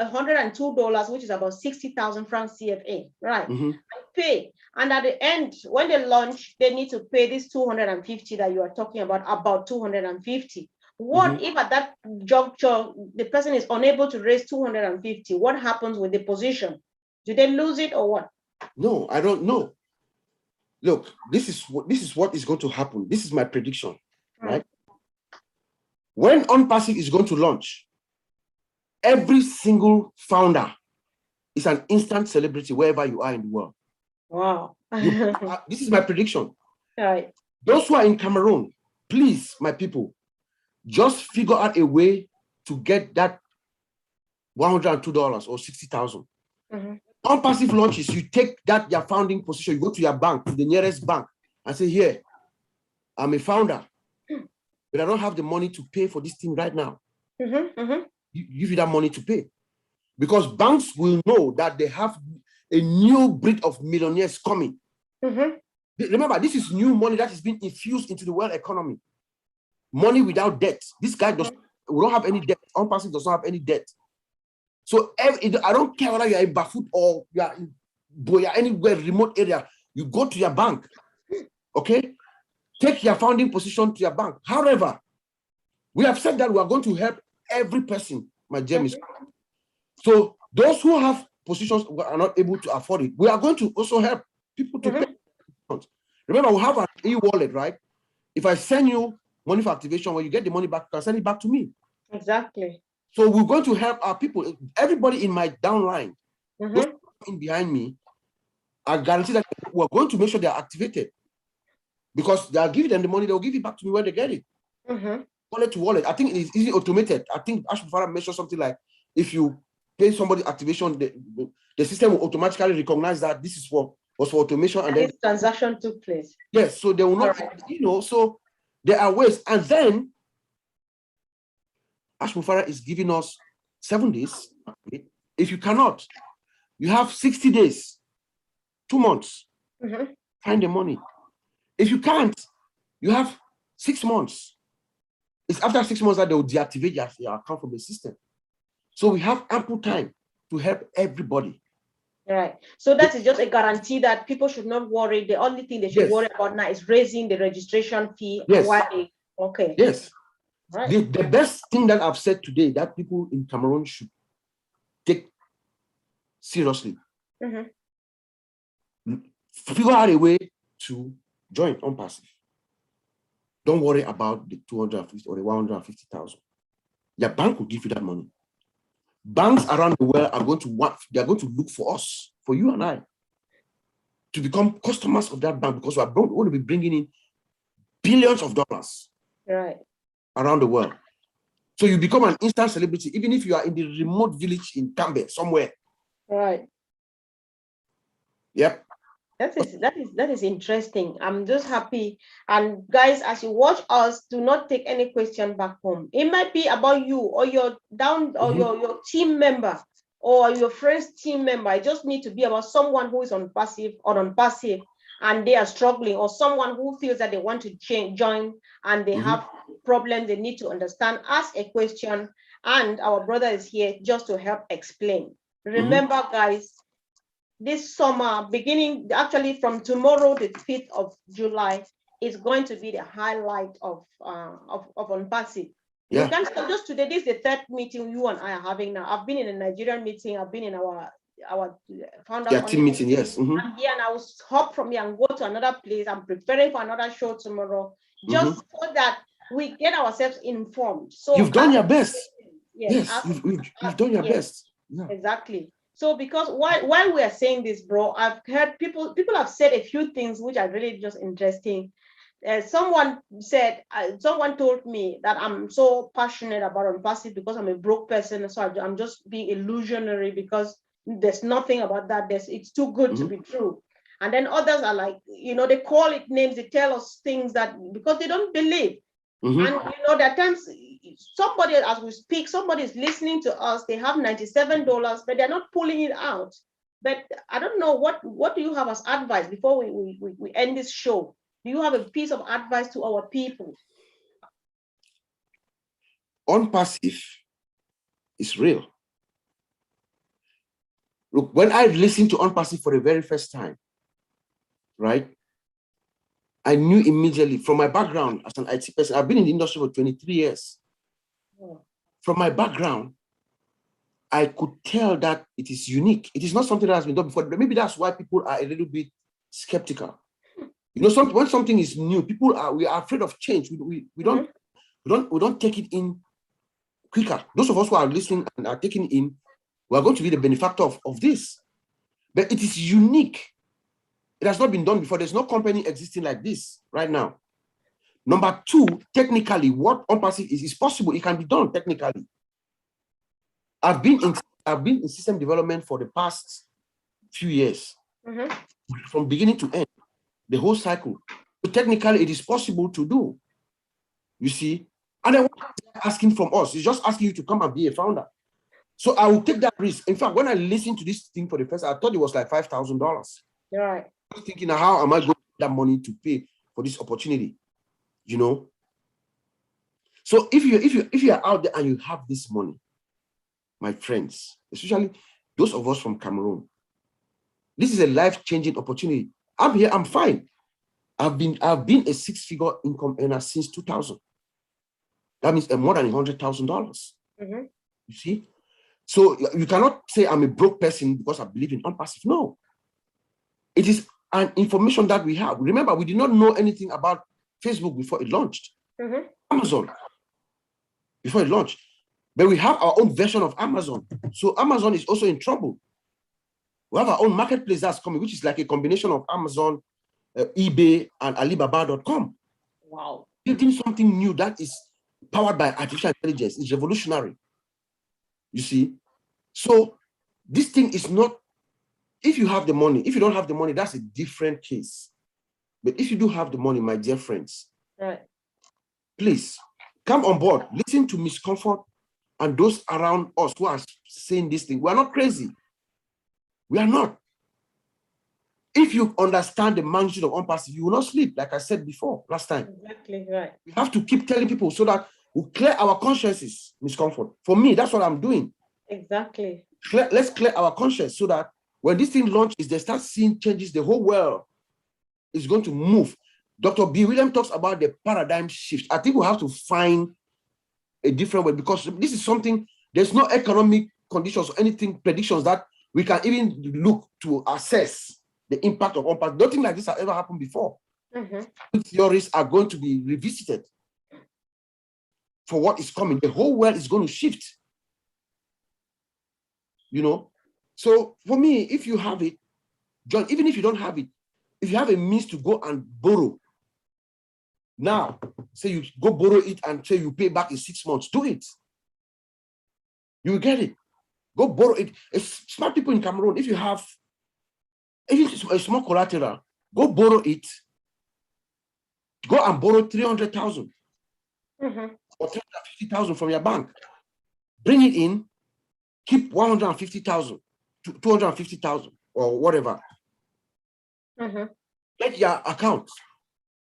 $102, which is about 60,000 francs CFA, right? Mhm. And pay. And at the end, when they launch, they need to pay this 250 that you are talking about 250. What Mhm. if at that juncture the person is unable to raise 250? What happens with the position? Do they lose it or what? No, I don't know. Look, this is what is going to happen. This is my prediction, right? When OnPassive is going to launch, every single founder is an instant celebrity wherever you are in the world. Wow. This is my prediction. Right. Those who are in Cameroon, please, my people, just figure out a way to get that $102 or 60,000. OnPassive launches, you take that your founding position, you go to your bank, to the nearest bank, and say, here, I'm a founder, but I don't have the money to pay for this thing right now. You give you that money to pay. Because banks will know that they have a new breed of millionaires coming. Remember, this is new money that is being infused into the world economy. Money without debt. This guy we don't have any debt. OnPassive does not have any debt. So I don't care whether you're in Bafut or you're in Boya, anywhere remote area, you go to your bank, okay? Take your founding position to your bank. However, we have said that we are going to help every person, my James. So those who have positions are not able to afford it, we are going to also help people to pay. Remember, we have an e-wallet, right? If I send you money for activation, when you get the money back, you can send it back to me. Exactly. So we're going to help our people. Everybody in my downline, those in behind me, I guarantee that we're going to make sure they're activated. Because they'll give them the money, they'll give it back to me when they get it. Wallet to wallet. I think it is easily automated. I think Ashby Farah mentioned something like if you pay somebody activation, the system will automatically recognize that this is was for automation, and then this transaction took place. Yes, so they will not, so there are ways. And then Ash Mufara is giving us 7 days. If you cannot, you have 60 days, 2 months, find the money. If you can't, you have 6 months. It's after 6 months that they will deactivate your account from the system. So we have ample time to help everybody. Right. So that is just a guarantee that people should not worry. The only thing they should worry about now is raising the registration fee. Yes. Okay. Yes. Right. The best thing that I've said today that people in Cameroon should take seriously. Figure out a way to join OnPassive. Don't worry about the 250 or the 150,000. Your bank will give you that money. Banks around the world are going to look for us, for you and I, to become customers of that bank, because we are going to be bringing in billions of dollars around the world. So you become an instant celebrity, even if you are in the remote village in Cambe somewhere. Right. Yep. That is interesting. I'm just happy. And guys, as you watch us, do not take any question back home. It might be about you or your your team member or your friend's team member. I just need to be about someone who is on passive and they are struggling, or someone who feels that they want to join and they have problems they need to understand. Ask a question, and our brother is here just to help explain. Remember, guys, this summer, beginning actually from tomorrow, the 5th of July, is going to be the highlight of OnPassive. Yeah. We can just today. This is the 3rd meeting you and I are having now. I've been in a Nigerian meeting. I've been in our founders team meeting. Yes. I'm here, and I will hop from here and go to another place. I'm preparing for another show tomorrow, just so that we get ourselves informed. So you've done your best. Yes, you've done your best. Yeah. Exactly. So because while we are saying this, bro, I've heard people have said a few things which are really just interesting. Someone said, someone told me that I'm so passionate about OnPassive because I'm a broke person, so I'm just being illusionary because there's nothing about that. It's too good to be true. And then others are like, they call it names, they tell us things that because they don't believe. And there are times somebody, as we speak, somebody is listening to us, they have $97, but they're not pulling it out. But I don't know, what do you have as advice before we end this show? Do you have a piece of advice to our people? OnPassive is real. Look, when I listened to OnPassive for the very first time, right, I knew immediately from my background as an IT person, I've been in the industry for 23 years. From my background, I could tell that it is unique. It is not something that has been done before. But maybe that's why people are a little bit skeptical. When something is new, we are afraid of change. We don't take it in quicker. Those of us who are listening and are taking it in, we are going to be the benefactor of this. But it is unique. It has not been done before. There's no company existing like this right now. Number two, technically, what OnPassive is possible. It can be done technically. I've been in system development for the past few years, from beginning to end, the whole cycle. So technically, it is possible to do. You see, and then what they're asking from us is just asking you to come and be a founder. So I will take that risk. In fact, when I listened to this thing for the first, I thought it was like $5,000. Right. I was thinking, how am I going to get that money to pay for this opportunity? So if you are out there and you have this money, my friends, especially those of us from Cameroon, this is a life-changing opportunity. I'm here, I'm fine. I've been a six-figure income earner since 2000. That means more than $100,000. You see? So you cannot say I'm a broke person because I believe in OnPassive. No. It is an information that we have. Remember, we did not know anything about Facebook before it launched. Amazon, before it launched. But we have our own version of Amazon. So Amazon is also in trouble. We have our own marketplace that's coming, which is like a combination of Amazon, eBay, and Alibaba.com. Wow. Building something new that is powered by artificial intelligence is revolutionary. You see? So this thing is not, if you have the money, if you don't have the money, that's a different case. But if you do have the money, my dear friends, please come on board. Listen to Miss Comfort and those around us who are saying this thing. We are not crazy. We are not. If you understand the magnitude of OnPassive, you will not sleep, like I said before, last time. Exactly right. We have to keep telling people so that we clear our consciences, Miss Comfort. For me, that's what I'm doing. Exactly. Let's clear our conscience so that when this thing launches, they start seeing changes, the whole world is going to move. Dr. B. William talks about the paradigm shift. I think we have to find a different way because this is something, there's no economic conditions or anything, predictions that we can even look to assess the impact of OnPassive. Nothing like this has ever happened before. Theories are going to be revisited for what is coming. The whole world is going to shift. So for me, if you have it, John, even if you don't have it, if you have a means to go and borrow, now, say you go borrow it and say you pay back in 6 months, do it. You will get it. Go borrow it. It's smart people in Cameroon, if you have a small collateral, go borrow it. Go and borrow 300,000 or 350,000 from your bank. Bring it in, keep 150,000 to 250,000 or whatever. Get your account.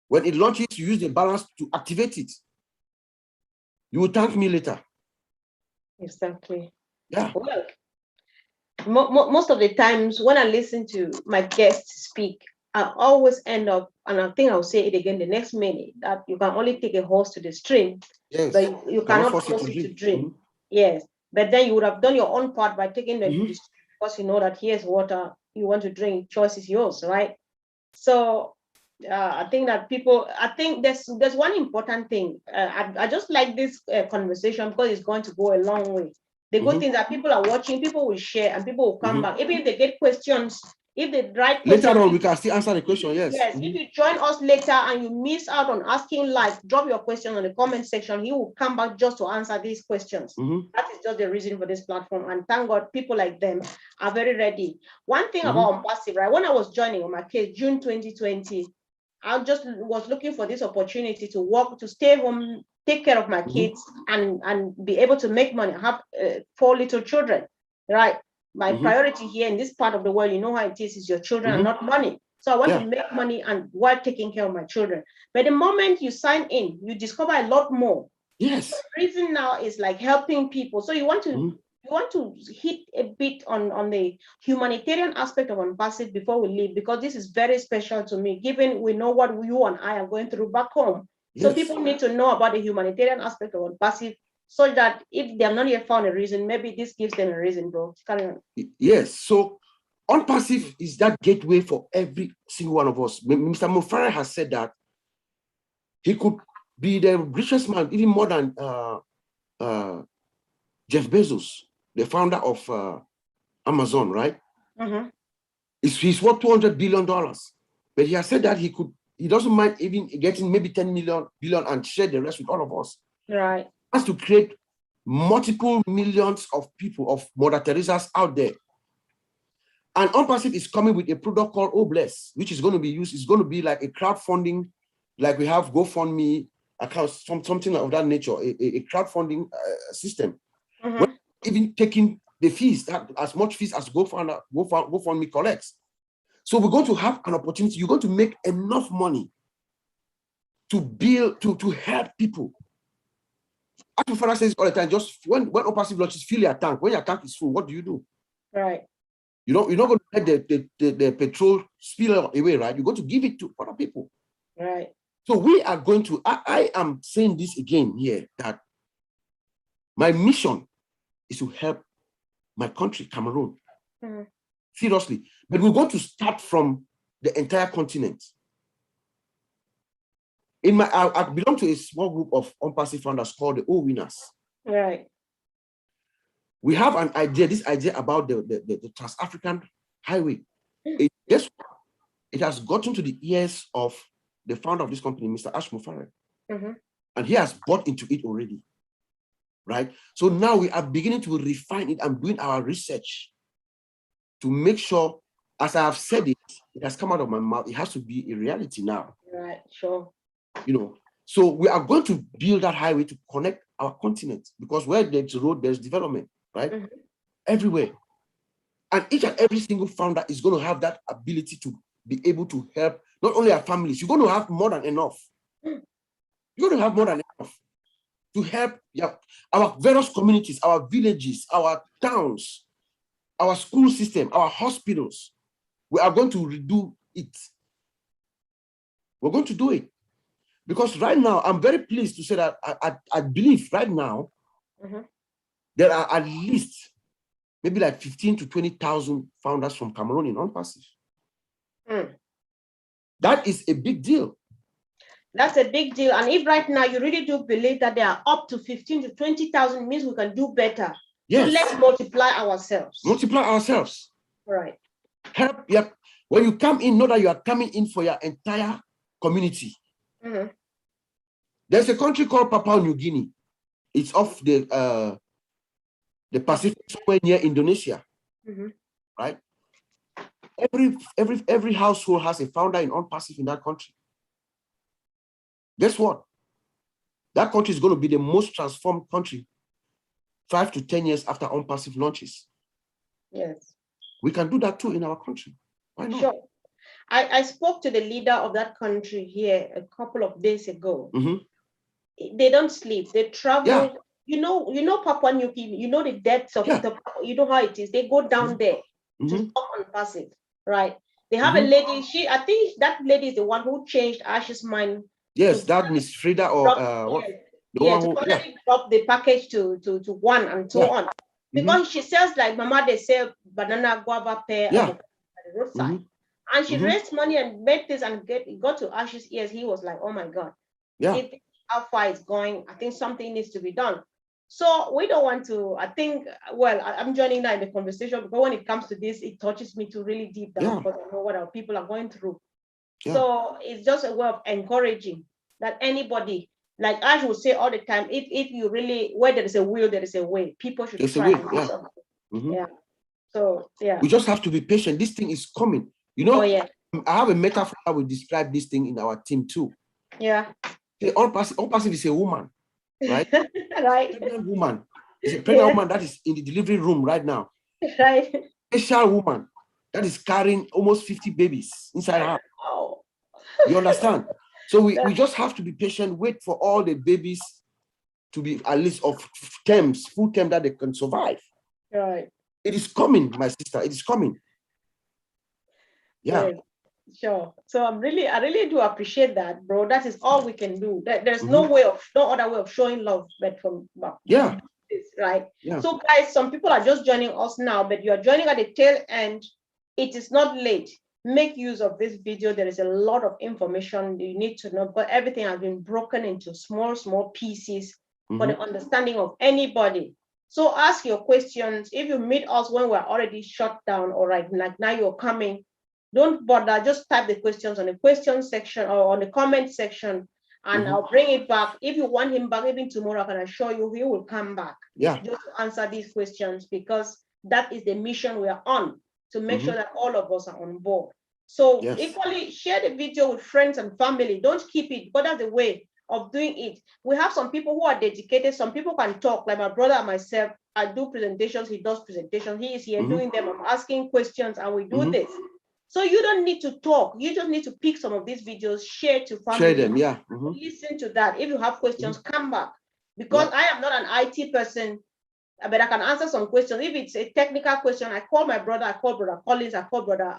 When it launches, you use the balance to activate it. You will thank me later. Exactly. Yeah. Well, most of the times when I listen to my guests speak, I always end up, and I think I'll say it again the next minute, that you can only take a horse to the stream, yes, but you cannot force it to drink. Yes, but then you would have done your own part by taking the stream because you know that here's water you want to drink, choice is yours, right? So I think that I think there's one important thing. I just like this conversation because it's going to go a long way. The good thing that people are watching, people will share, and people will come back. Even if they get questions, if they write questions, later on, we can still answer the question. Yes. Yes. If you join us later and you miss out on asking live, drop your question on the comment section. He will come back just to answer these questions. That is just the reason for this platform. And thank God, people like them are very ready. One thing about OnPassive, right? When I was joining on my case, June 2020, I just was looking for this opportunity to work, to stay home, take care of my kids, and be able to make money. I have 4 little children, right? My priority here in this part of the world, you know how it is your children and not money. So I want to make money and while taking care of my children. But the moment you sign in, you discover a lot more. Yes. The reason now is like helping people. So you want to hit a bit on the humanitarian aspect of OnPassive before we leave, because this is very special to me, given we know what you and I are going through back home. So people need to know about the humanitarian aspect of OnPassive, so that if they have not yet found a reason, maybe this gives them a reason, bro. Carry on. Yes. So OnPassive is that gateway for every single one of us. Mr. Mufara has said that he could be the richest man, even more than Jeff Bezos, the founder of Amazon, right? He's worth $200 billion. But he has said that he doesn't mind even getting maybe 10 billion and share the rest with all of us. Right. He has to create multiple millions of people, of Mother Teresa's out there. And OnPassive is coming with a product called Obless, which is going to be used. It's going to be like a crowdfunding, like we have GoFundMe accounts, something of that nature, a crowdfunding system. Even taking the fees, as much fees as GoFundMe collects. So we're going to have an opportunity. You're going to make enough money to build, to help people. As my father says all the time, just when OnPassive launches, fill your tank. When your tank is full, what do you do? Right. You're not going to let the petrol spill away, right? You're going to give it to other people. Right. So we are going to, I am saying this again here, that my mission is to help my country, Cameroon. Seriously. But we're going to start from the entire continent. I belong to a small group of OnPassive founders called the O Winners. Right. We have an idea, this idea about the Trans-African Highway. It has gotten to the ears of the founder of this company, Mr. Ash Mufare. And he has bought into it already. Right? So now we are beginning to refine it and doing our research to make sure, as I have said it, it has come out of my mouth, it has to be a reality now. Right, sure. You know, so we are going to build that highway to connect our continent, because where there's a road, there's development, right? Everywhere. And each and every single founder is going to have that ability to be able to help not only our families, you're going to have more than enough. You're going to have more than enough to help our various communities, our villages, our towns, our school system, our hospitals. We are going to redo it. We're going to do it. Because right now, I'm very pleased to say that I believe right now, there are at least maybe like 15 to 20,000 founders from Cameroon in OnPassive. That is a big deal. That's a big deal. And if right now you really do believe that there are up to 15 to 20,000, means we can do better. Yes. So let's multiply ourselves. Multiply ourselves. Right. Help. Yep. When you come in, know that you are coming in for your entire community. There's a country called Papua New Guinea. It's off the Pacific, somewhere near Indonesia. Right? Every household has a founder in OnPassive in that country. Guess what? That country is going to be the most transformed country 5 to 10 years after OnPassive launches. Yes. We can do that too in our country. Why not? Sure. I spoke to the leader of that country here a couple of days ago. They don't sleep. They travel. Yeah. You know Papua New Guinea. You know the depths of you know how it is. They go down there to talk OnPassive, right? They have a lady. I think that lady is the one who changed Ash's mind. Yes, that Miss Frida or drop the package to one and so on. Because she sells, like Mama, they sell banana, guava, pear at the roadside. And she raised money and made this and it got to Ash's ears. He was like, oh my God. Yeah. How far it's going. I think something needs to be done. So we don't want to, I think, well, I'm joining now in the conversation because when it comes to this, it touches me to really deep down Yeah. because I know what our people are going through. Yeah. So it's just a way of encouraging that anybody, like Ash would say all the time, if you really, where there is a will, there is a way. People should There's a try way. and do Yeah. something. Mhm. Yeah. So yeah. We just have to be patient. This thing is coming. You know, Oh yeah. I have a metaphor that will describe this thing in our team too. Yeah. The all passive is a woman, right? Right. Pregnant woman. It's a pregnant Yeah. woman that is in the delivery room right now. Right. Special woman that is carrying almost 50 babies inside her. Oh. You understand? So we just have to be patient, wait for all the babies to be at least of terms, full term that they can survive. Right. It is coming, my sister. It is coming. Yeah. Yes. Sure. So I really do appreciate that, bro. That is all we can do. There's no other way of showing love but from Yeah. this, right? Yeah. So guys, some people are just joining us now, but you are joining at the tail end. It is not late. Make use of this video. There is a lot of information you need to know, but everything has been broken into small pieces for the understanding of anybody. So ask your questions. If you meet us when we're already shut down, or like now you're coming, don't bother, just type the questions on the question section or on the comment section, and I'll bring it back. If you want him back even tomorrow, I can assure you he will come back. Yeah. Just to answer these questions, because that is the mission we are on, to make sure that all of us are on board. So equally share the video with friends and family. Don't keep it, but that's the way of doing it. We have some people who are dedicated. Some people can talk, like my brother and myself. I do presentations, he does presentations. He is here doing them. I'm asking questions, and we do this. So you don't need to talk. You just need to pick some of these videos, share to family. Share them, yeah. Listen to that. If you have questions, come back. Because I am not an IT person, but I can answer some questions. If it's a technical question, I call my brother, I call brother Collins, I call brother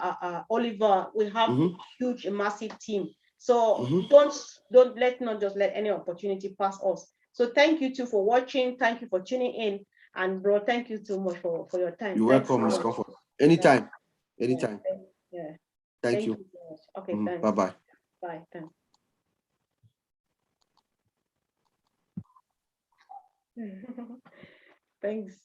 Oliver. We have a huge, massive team. So let's not just let any opportunity pass us. So thank you too for watching. Thank you for tuning in. And bro, thank you too much for your time. You're welcome, Ms. Comfort. Anytime. Anytime. Yeah. Thank you. So much. Okay, thanks. Bye-bye. Bye. Thanks. Thanks.